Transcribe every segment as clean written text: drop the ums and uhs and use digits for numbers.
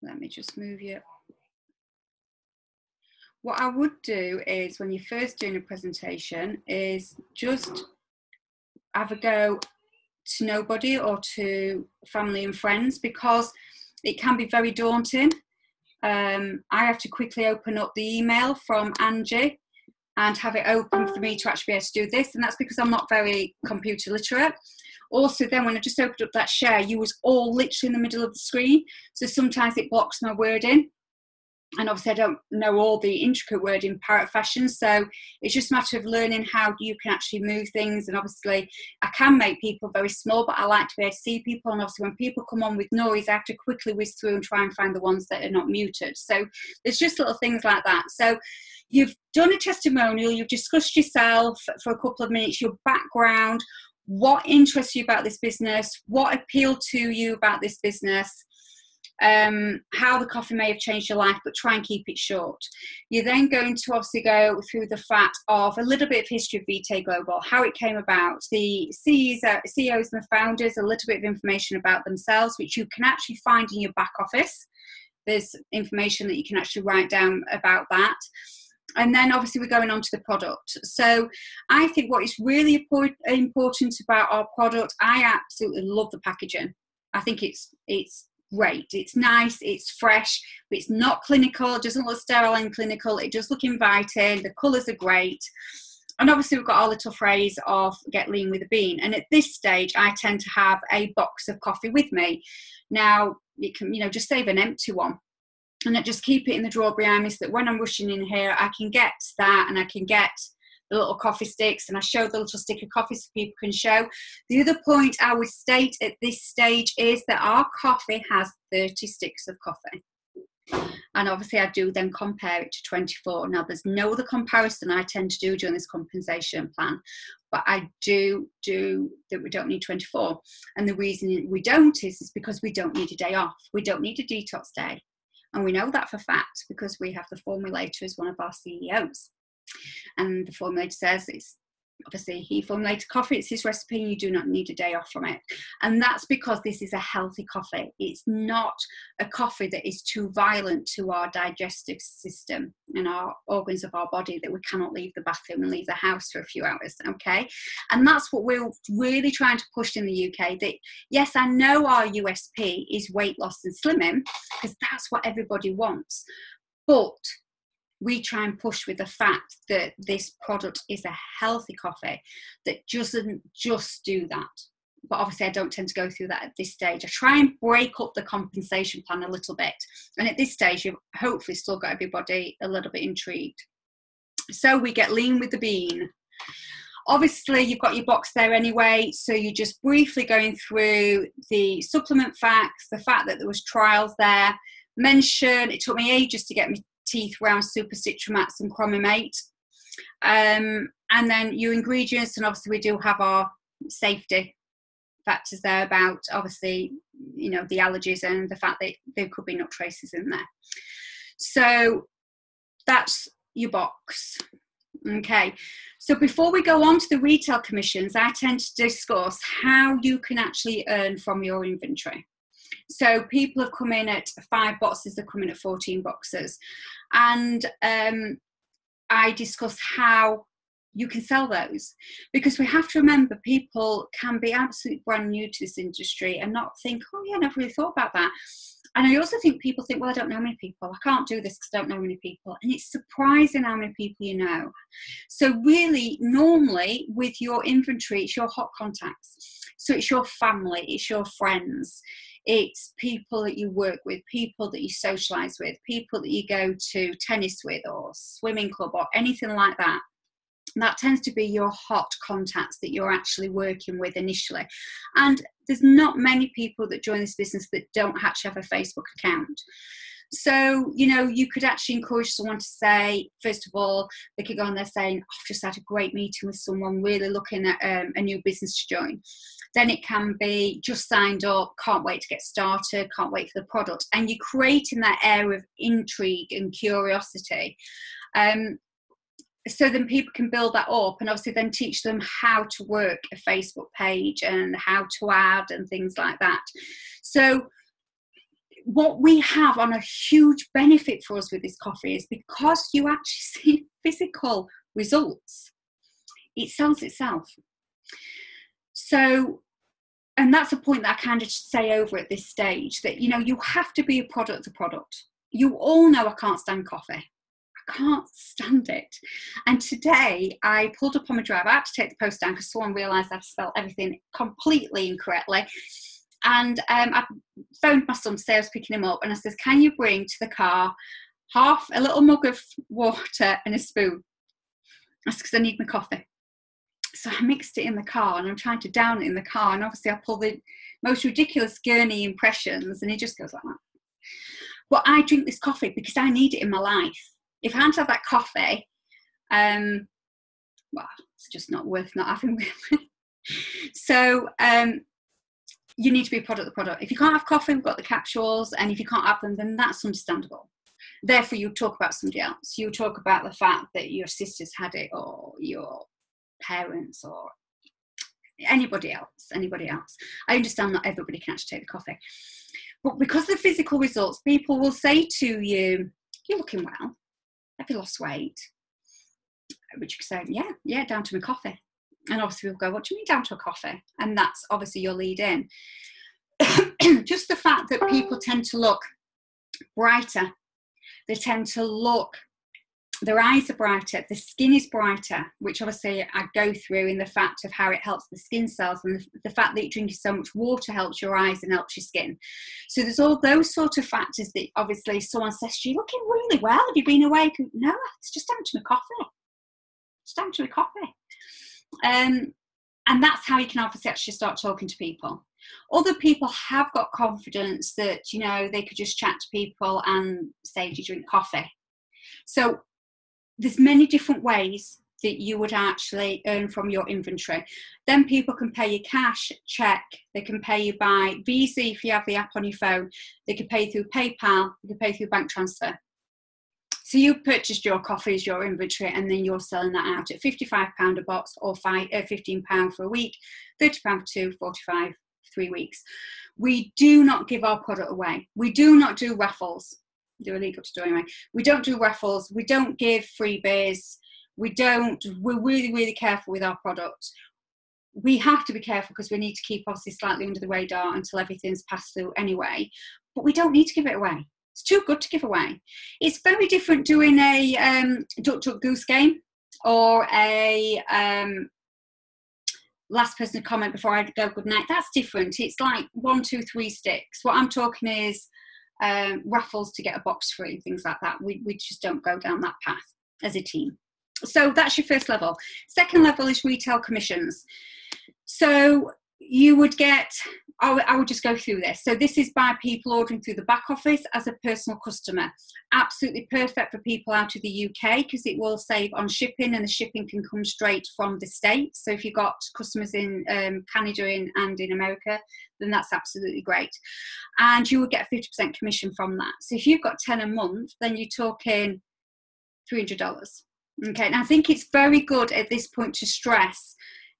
Let me just move you. What I would do is, when you're first doing a presentation, is just have a go to nobody or to family and friends, because it can be very daunting. I have to quickly open up the email from Angie and have it open for me to actually be able to do this, and that's because I'm not very computer literate. Also, then when I just opened up that share, you was all literally in the middle of the screen, so sometimes it blocks my wording, and obviously I don't know all the intricate wording parrot fashion, so it's just a matter of learning how you can actually move things. And obviously I can make people very small, but I like to be able to see people, and obviously when people come on with noise, I have to quickly whiz through and try and find the ones that are not muted. So there's just little things like that. So you've done a testimonial, you've discussed yourself for a couple of minutes, your background, what interests you about this business, what appealed to you about this business, how the coffee may have changed your life, but try and keep it short. You're then going to obviously go through the fact of a little bit of history of Vitae Global, how it came about, the CEOs and the founders, a little bit of information about themselves, which you can actually find in your back office. There's information that you can actually write down about that. And then obviously we're going on to the product. So I think what is really important about our product, I absolutely love the packaging. I think it's great. It's nice, it's fresh, but it's not clinical. It doesn't look sterile and clinical. It does look inviting. The colours are great. And obviously we've got our little phrase of get lean with a bean. And at this stage, I tend to have a box of coffee with me. Now, you can, just save an empty one. And I just keep it in the drawer behind me so that when I'm rushing in here, I can get that, and I can get the little coffee sticks, and I show the little stick of coffee so people can show. The other point I would state at this stage is that our coffee has 30 sticks of coffee. And obviously I do then compare it to 24. Now there's no other comparison I tend to do during this compensation plan, but I do that we don't need 24. And the reason we don't is because we don't need a day off. We don't need a detox day. And we know that for fact because we have the formulator as one of our CEOs. And the formulator says it's obviously he formulated coffee, it's his recipe, and you do not need a day off from it. And that's because this is a healthy coffee. It's not a coffee that is too violent to our digestive system and our organs of our body that we cannot leave the bathroom and leave the house for a few hours, okay? And that's what we're really trying to push in the UK, that yes, I know our USP is weight loss and slimming, because that's what everybody wants, but we try and push with the fact that this product is a healthy coffee that doesn't just do that. But obviously I don't tend to go through that at this stage. I try and break up the compensation plan a little bit. And at this stage, you've hopefully still got everybody a little bit intrigued. So we get lean with the bean. Obviously, you've got your box there anyway. So you're just briefly going through the supplement facts, the fact that there was trials there. Mention, it took me ages to get me teeth around super citramax and chromimate, and then your ingredients, and obviously we do have our safety factors there about obviously the allergies and the fact that there could be nut traces in there. So that's your box. Okay, so before we go on to the retail commissions, I tend to discuss how you can actually earn from your inventory. So people have come in at 5 boxes, they're coming at 14 boxes. And I discuss how you can sell those, because we have to remember people can be absolutely brand new to this industry and not think, oh yeah, I never really thought about that. And I also think people think, well, I don't know many people. I can't do this because I don't know many people. And it's surprising how many people you know. So really, normally with your inventory, it's your hot contacts. So it's your family, it's your friends. It's people that you work with, people that you socialise with, people that you go to tennis with or swimming club or anything like that. That tends to be your hot contacts that you're actually working with initially. And there's not many people that join this business that don't actually have a Facebook account. So, you could actually encourage someone to say, first of all, they could go on there saying, I've just had a great meeting with someone really looking at a new business to join. Then it can be just signed up, can't wait to get started, can't wait for the product. And you're creating that air of intrigue and curiosity. So then people can build that up and obviously then teach them how to work a Facebook page and how to add and things like that. So what we have on a huge benefit for us with this coffee is because you actually see physical results, it sells itself. So, and that's a point that I kind of say over at this stage, that, you know, you have to be a product to product. You all know I can't stand coffee. I can't stand it. And today I pulled up on my drive. I had to take the post down because someone realised I'd spelled everything completely incorrectly. And I phoned my son to say I was picking him up, and I says, can you bring to the car a little mug of water and a spoon? That's because I need my coffee. So I mixed it in the car, and I'm trying to down it in the car, and obviously I pull the most ridiculous gurney impressions, and it just goes like that. But I drink this coffee because I need it in my life. If I hadn't had that coffee, well, it's just not worth not having really. So you need to be a product to product. If you can't have coffee, we've got the capsules, and if you can't have them, then that's understandable. Therefore, you talk about somebody else. You talk about the fact that your sisters had it, or your parents, or anybody else. I understand not everybody can actually take the coffee. But because of the physical results, people will say to you, you're looking well. Have you lost weight? Which you can say, yeah, down to my coffee. And obviously we'll go, what do you mean down to a coffee? And that's obviously your lead in. Just the fact that people tend to look brighter. They tend to look, their eyes are brighter, the skin is brighter, which obviously I go through in the fact of how it helps the skin cells, and the fact that you're drinking so much water helps your eyes and helps your skin. So there's all those sort of factors that obviously someone says to you, looking really well, have you been awake? No, it's just down to my coffee. It's down to my coffee. And that's how you can obviously actually start talking to people. Other people have got confidence that, you know, they could just chat to people and say, do you drink coffee? So there's many different ways that you would actually earn from your inventory. Then people can pay you cash, check, they can pay you by Visa if you have the app on your phone, they can pay through PayPal, they can pay through bank transfer. So you purchased your coffee as your inventory, and then you're selling that out at £55 a box, or £15 for a week, £30 for 2, £45 for 3 weeks. We do not give our product away. We do not do raffles. They're illegal to do anyway. We don't do raffles. We don't give freebies. We're really, really careful with our product. We have to be careful because we need to keep obviously slightly under the radar until everything's passed through anyway. But we don't need to give it away. It's too good to give away. It's very different doing a duck, duck, goose game, or a last person to comment before I go good night. That's different. It's like 1, 2, 3 sticks. What I'm talking is raffles to get a box free, things like that. We just don't go down that path as a team. So that's your first level. Second level is retail commissions. So you would get, I would just go through this. So this is by people ordering through the back office as a personal customer. Absolutely perfect for people out of the UK because it will save on shipping, and the shipping can come straight from the States. So if you've got customers in Canada and in America, then that's absolutely great. And you will get 50% commission from that. So if you've got 10 a month, then you're talking $300. Okay, and I think it's very good at this point to stress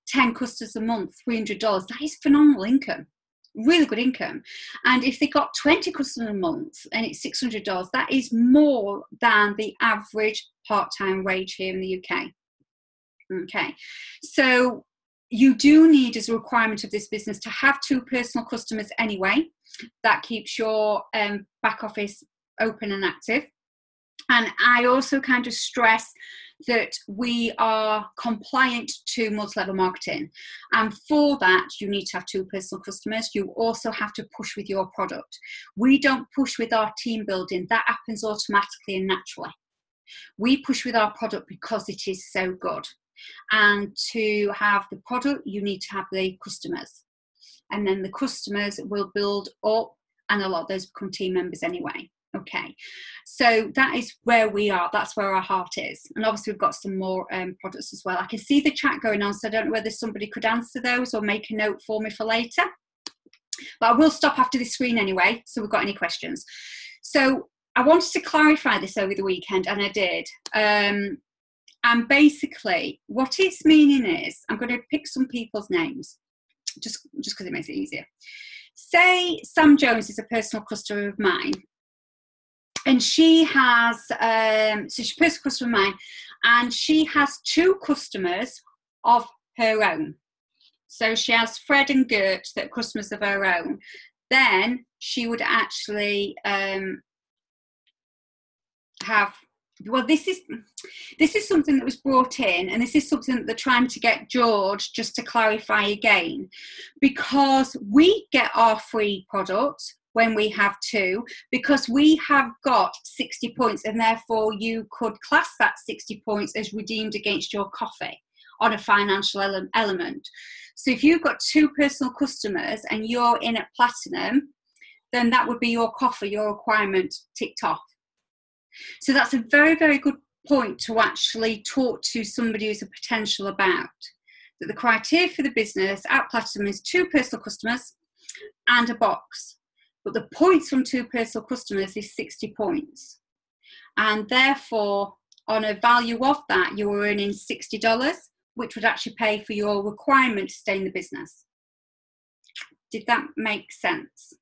10 customers a month, $300. That is phenomenal income, really good income. And if they got 20 customers a month and it's $600, that is more than the average part-time wage here in the UK. Okay, so you do need, as a requirement of this business, to have 2 personal customers anyway. That keeps your back office open and active. And I also kind of stress that we are compliant to multi-level marketing. And for that, you need to have 2 personal customers. You also have to push with your product. We don't push with our team building. That happens automatically and naturally. We push with our product because it is so good. And to have the product, you need to have the customers. And then the customers will build up, and a lot of those become team members anyway. Okay, so that is where we are. That's where our heart is. And obviously we've got some more products as well. I can see the chat going on, so I don't know whether somebody could answer those or make a note for me for later. But I will stop after this screen anyway, so we've got any questions. So I wanted to clarify this over the weekend, and I did. And basically what it's meaning is, I'm going to pick some people's names just because it makes it easier. say Sam Jones is a personal customer of mine, and she has, so she's a personal customer of mine, and she has 2 customers of her own. So she has Fred and Gert that are customers of her own. Then she would actually have, well, this is something that was brought in, and this is something that they're trying to get George just to clarify again, because we get our free product when we have 2, because we have got 60 points, and therefore you could class that 60 points as redeemed against your coffee on a financial element. So if you've got 2 personal customers and you're in at platinum, then that would be your coffee, your requirement ticked off. So that's a very, very good point to actually talk to somebody who's a potential about. That the criteria for the business at platinum is 2 personal customers and a box. But the points from 2 personal customers is 60 points. And therefore, on a value of that, you were earning $60, which would actually pay for your requirement to stay in the business. Did that make sense?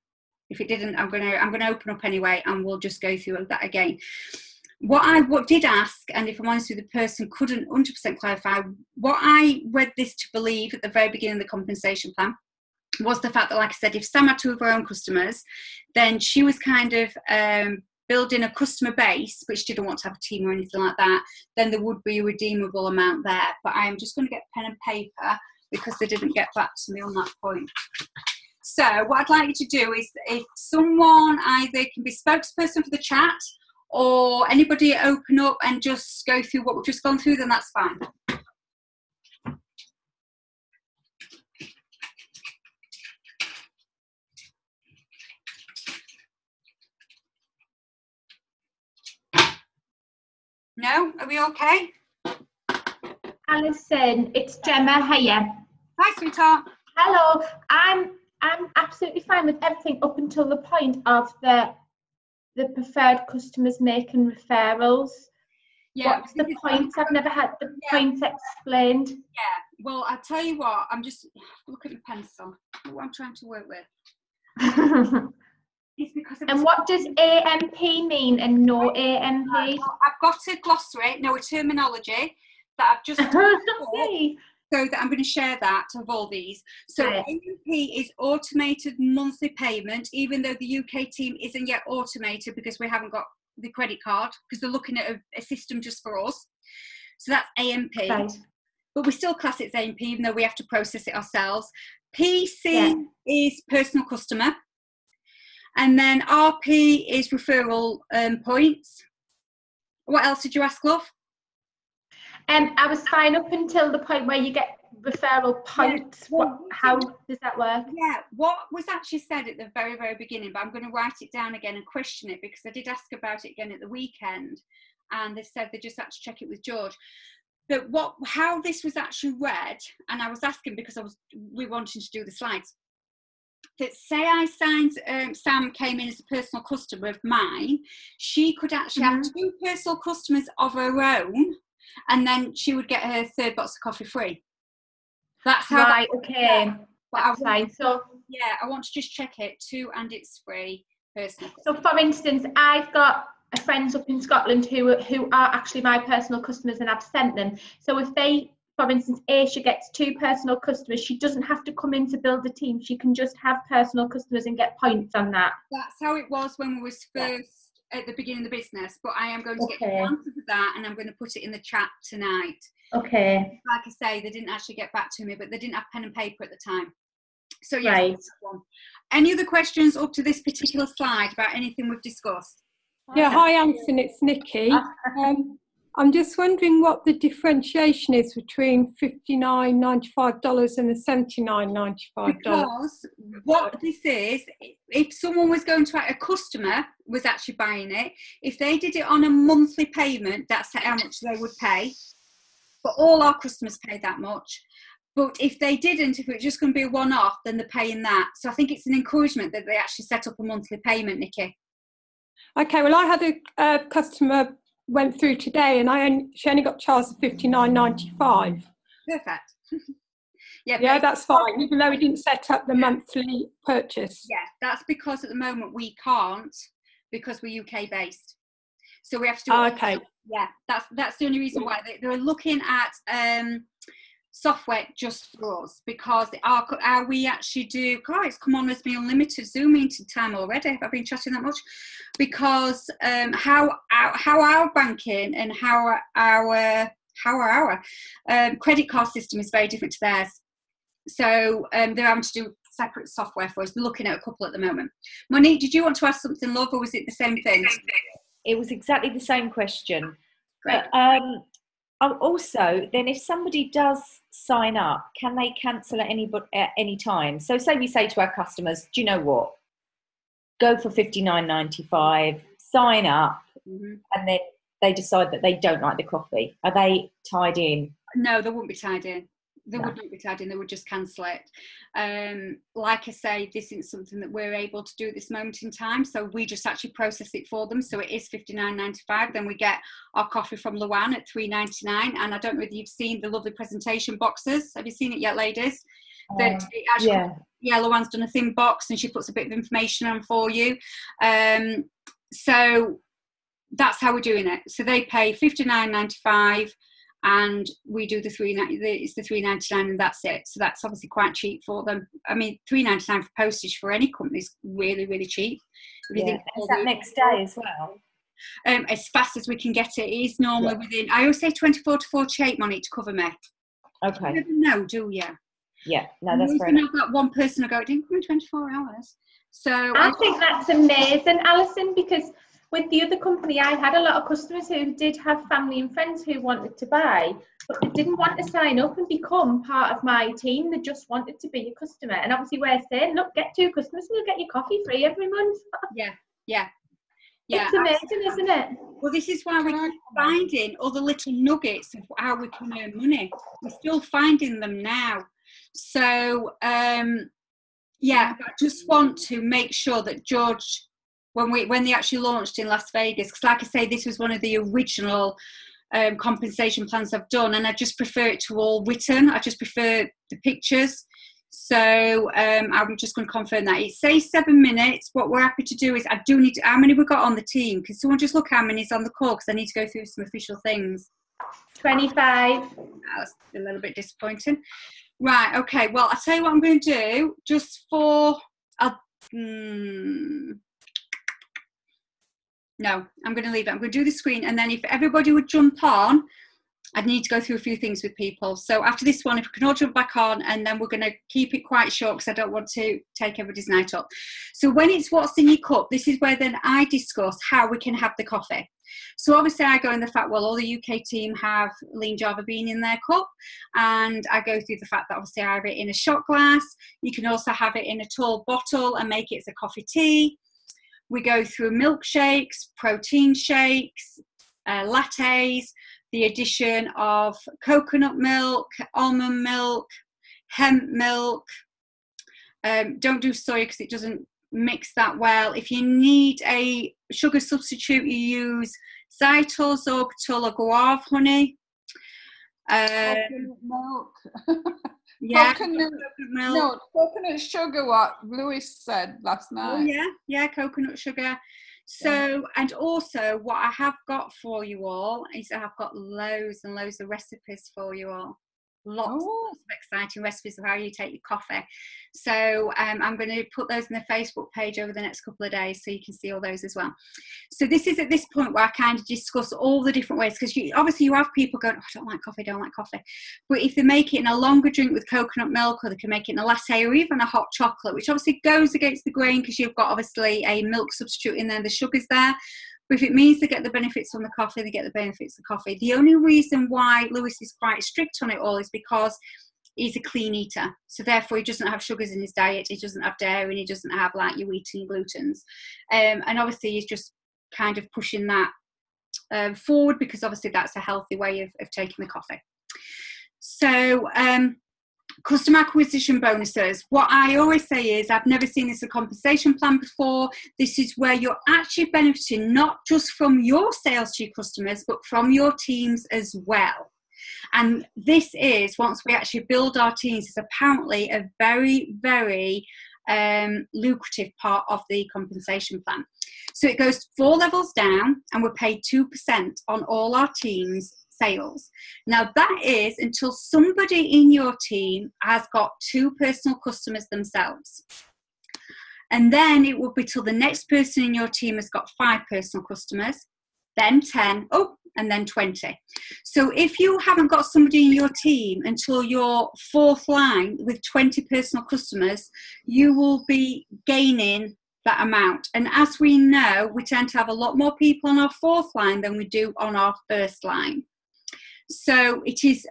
If it didn't, I'm going to open up anyway, and we'll just go through that again. What did ask, and if I'm honest with you, the person couldn't 100% clarify, what I read this to believe at the very beginning of the compensation plan was the fact that, like I said, if Sam had 2 of her own customers, then she was kind of building a customer base, but she didn't want to have a team or anything like that, then there would be a redeemable amount there. But I'm just going to get pen and paper because they didn't get back to me on that point. So what I'd like you to do is, if someone either can be spokesperson for the chat or anybody open up and just go through what we've just gone through, then that's fine. No? Are we okay? Alison, it's Gemma. Hiya. Hi, sweetheart. Hello. I'm absolutely fine with everything up until the point of the preferred customers making referrals. Yeah. What's the point? I've never had the points explained. Yeah. Well, I'll tell you what. I'm just look at the pencil. What I'm trying to work with. It's because and what does AMP mean and no AMP? I've got a glossary, no, a terminology that I've just so that I'm going to share that of all these. So right. AMP is automated monthly payment, even though the UK team isn't yet automated because we haven't got the credit card, because they're looking at a system just for us. So that's AMP. Right. But we still class it as AMP, even though we have to process it ourselves. PC is personal customer. And then RP is referral points. What else did you ask, love? I was fine up until the point where you get referral points. Yeah. How does that work? Yeah, what was actually said at the very, very beginning, but I'm going to write it down again and question it, because I did ask about it again at the weekend, and they said they just had to check it with George. But how this was actually read, and I was asking because we wanted to do the slides, that say I signed, Sam came in as a personal customer of mine, she could actually have 2 personal customers of her own, and then she would get her 3rd box of coffee free. That's how. Right. Okay. That's fine. So yeah, I want to just check it 2, and it's free personal. So, for instance, I've got friends up in Scotland who are actually my personal customers, and I've sent them. So if they, for instance, Aisha gets 2 personal customers, she doesn't have to come in to build a team. She can just have personal customers and get points on that. That's how it was when we was first at the beginning of the business. But I am going to get the answer to that, and I'm going to put it in the chat tonight. Okay. Like I say, they didn't actually get back to me, but they didn't have pen and paper at the time. So yes. Right. Any other questions up to this particular slide about anything we've discussed? Yeah, hi Alison, it's Nikki. I'm just wondering what the differentiation is between $59.95 and the $79.95. Because what this is, if someone was going to, a customer was actually buying it, if they did it on a monthly payment, that's how much they would pay. But all our customers pay that much. But if they didn't, if it was just going to be a one-off, then they're paying that. So I think it's an encouragement that they actually set up a monthly payment, Nikki. Okay, well, I had a customer went through today, and she only got charged $59.95. Perfect. Yeah, that's fine, even though we didn't set up the monthly purchase. Yeah, that's because at the moment we can't, because we're UK based. So we have to do it. Okay. Yeah, that's the only reason why they're looking at software just for us, because our we actually do. God, it's come on as me unlimited Zoom meeting time already. I've been chatting that much, because how our banking and how our credit card system is very different to theirs. So they're having to do separate software for us. They're looking at a couple at the moment. Monique, did you want to ask something, love, or was it the same thing? It was exactly the same question. Great. Also, then if somebody does sign up, can they cancel at any time? So say we say to our customers, do you know what? Go for $59.95, sign up, and then they decide that they don't like the coffee. Are they tied in? No, they wouldn't be tied in. They would not be tied in, they would just cancel it. Like I say, this isn't something that we're able to do at this moment in time, so we just actually process it for them. So it is $59.95. Then we get our coffee from Luann at $3.99. And I don't know whether you've seen the lovely presentation boxes. Have you seen it yet, ladies? Luann's done a thin box and she puts a bit of information on for you. So that's how we're doing it. So they pay $59.95. And we do it's the $3.99 and that's it. So that's obviously quite cheap for them. I mean, $3.99 for postage for any company is really, really cheap. Is that next day as well? As fast as we can get it. It is normally within, I always say 24 to 48 money to cover me. Okay. You never know, do you? Yeah, no, that's fair enough. That one person will go, it didn't come in 24 hours. So I think that's amazing, Alison, because with the other company, I had a lot of customers who did have family and friends who wanted to buy, but they didn't want to sign up and become part of my team. They just wanted to be a customer. And obviously we're saying, look, get 2 customers and you'll get your coffee free every month. Yeah. It's amazing, isn't it? Well, this is why we're finding other little nuggets of how we can earn money. We're still finding them now. So, I just want to make sure that George, when they actually launched in Las Vegas, because like I say, this was one of the original compensation plans I've done, and I just prefer it to all written. I just prefer the pictures. So I'm just going to confirm that. It says 7 minutes. What we're happy to do is, I do need to, how many we've got on the team? Can someone just look how many is on the call, because I need to go through some official things. 25. That's a little bit disappointing. Right, okay, well, I'll tell you what I'm going to do, just for, no, I'm going to leave it. I'm going to do the screen, and then if everybody would jump on, I'd need to go through a few things with people. So after this one, if we can all jump back on, and then we're going to keep it quite short because I don't want to take everybody's night up. So when it's what's in your cup, this is where then I discuss how we can have the coffee. So obviously I go in the fact, well, all the UK team have lean Java bean in their cup, and I go through the fact that obviously I have it in a shot glass. You can also have it in a tall bottle and make it as a coffee tea. We go through milkshakes, protein shakes, lattes, the addition of coconut milk, almond milk, hemp milk. Don't do soy because it doesn't mix that well. If you need a sugar substitute, you use xylitol, sorbitol, or guava honey. Coconut milk. Yeah, coconut milk. No, coconut sugar, what Lewis said last night. Oh, yeah, coconut sugar. So, and also what I have got for you all is I've got loads and loads of recipes for you all. Lots of exciting recipes of how you take your coffee. So I'm going to put those in the Facebook page over the next couple of days so you can see all those as well. So this is at this point where I kind of discuss all the different ways, because obviously you have people going, oh, I don't like coffee. But if they make it in a longer drink with coconut milk, or they can make it in a latte or even a hot chocolate, which obviously goes against the grain because you've got obviously a milk substitute in there, the sugar's there. But if it means they get the benefits from the coffee, they get the benefits of coffee. The only reason why Lewis is quite strict on it all is because he's a clean eater. So therefore he doesn't have sugars in his diet, he doesn't have dairy, and he doesn't have like your wheat and your glutens. And obviously he's just kind of pushing that forward, because obviously that's a healthy way of taking the coffee. So customer acquisition bonuses. What I always say is, I've never seen this as a compensation plan before. This is where you're actually benefiting not just from your sales to your customers, but from your teams as well. And this is, once we actually build our teams, is apparently a very, very lucrative part of the compensation plan. So it goes 4 levels down, and we're paid 2% on all our teams' sales. Now that is until somebody in your team has got 2 personal customers themselves. And then it will be till the next person in your team has got 5 personal customers, then 10, and then 20. So if you haven't got somebody in your team until your 4th line with 20 personal customers, you will be gaining that amount. And as we know, we tend to have a lot more people on our 4th line than we do on our 1st line. So it is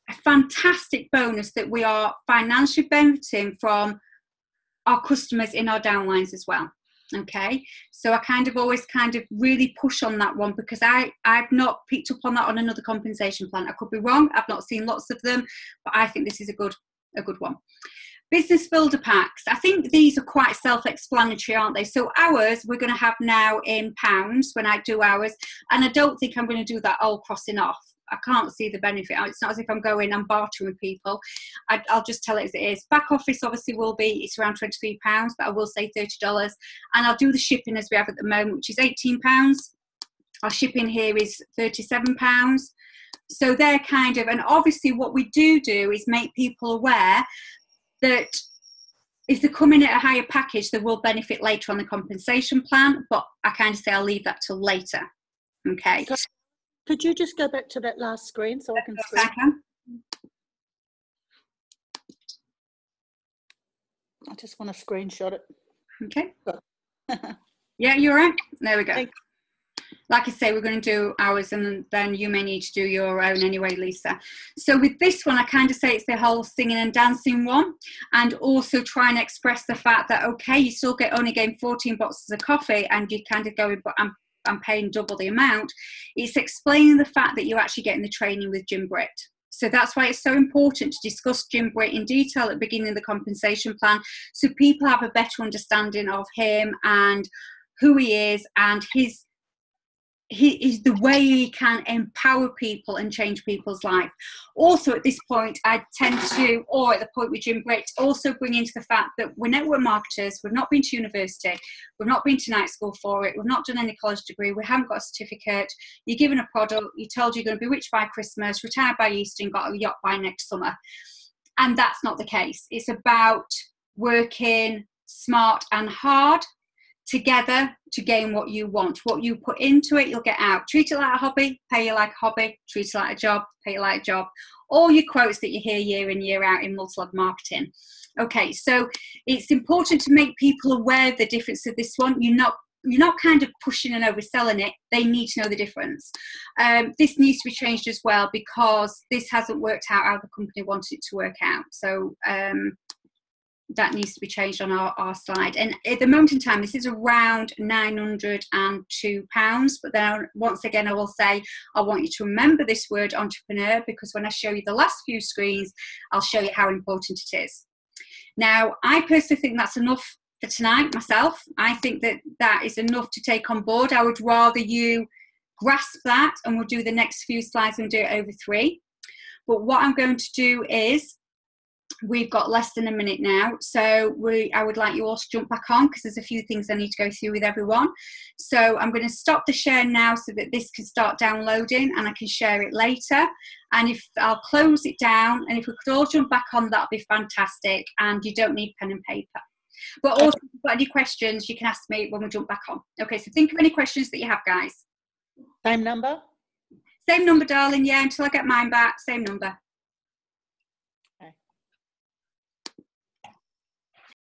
a fantastic bonus that we are financially benefiting from our customers in our downlines as well. Okay, so I always really push on that one, because I've not picked up on that on another compensation plan. I could be wrong, I've not seen lots of them, but I think this is a good one. Business builder packs, I think these are quite self-explanatory, aren't they? So ours, we're going to have now in pounds when I do ours, and I don't think I'm going to do that all crossing off. I can't see the benefit. It's not as if I'm bartering with people. I'll just tell it as it is. Back office obviously it's around £23, but I will say $30. And I'll do the shipping as we have at the moment, which is £18. Our shipping here is £37. So they're and obviously what we do is make people aware that if they come in at a higher package, they will benefit later on the compensation plan, but I say I'll leave that till later. Okay. Could you just go back to that last screen so I can see? I can. I just want to screenshot it. Okay. Yeah, you're right. There we go. Like I say, we're going to do ours, and then you may need to do your own anyway, Lisa. So with this one, I say it's the whole singing and dancing one, and also try and express the fact that, okay, you still only getting 14 boxes of coffee, and you go, but I'm paying double the amount. It's explaining the fact that you're actually getting the training with Jim Britt. So that's why it's so important to discuss Jim Britt in detail at the beginning of the compensation plan, so people have a better understanding of him and who he is, and his the way he can empower people and change people's life. Also at this point, I tend to, or at the point with Jim Britt, also bring into the fact that we're network marketers, we've not been to university, we've not been to night school for it, we've not done any college degree, we haven't got a certificate, you're given a product, you're told you're going to be rich by Christmas, retired by Easter, and got a yacht by next summer. And that's not the case. It's about working smart and hard together to gain what you want. What you put into it, you'll get out. Treat it like a hobby, pay you like a hobby. Treat it like a job, pay you like a job. All your quotes that you hear year in, year out in multi-level marketing. Okay, so it's important to make people aware of the difference of this one. You're not pushing and overselling it. They need to know the difference. This needs to be changed as well, because this hasn't worked out how the company wanted it to work out. So that needs to be changed on our slide. And at the moment in time, this is around £902. But then once again, I will say, I want you to remember this word entrepreneur, because when I show you the last few screens, I'll show you how important it is. Now, I personally think that's enough for tonight myself. I think that is enough to take on board. I would rather you grasp that, and we'll do the next few slides and do it over 3. But what I'm going to do is, we've got less than a minute now, so I would like you all to jump back on, because there's a few things I need to go through with everyone. So I'm going to stop the share now so that this can start downloading and I can share it later. And if I'll close it down, and if we could all jump back on, that'd be fantastic. And you don't need pen and paper. But also, if you've got any questions, you can ask me when we jump back on. Okay, so think of any questions that you have, guys. Same number? Same number, darling, yeah, until I get mine back, same number.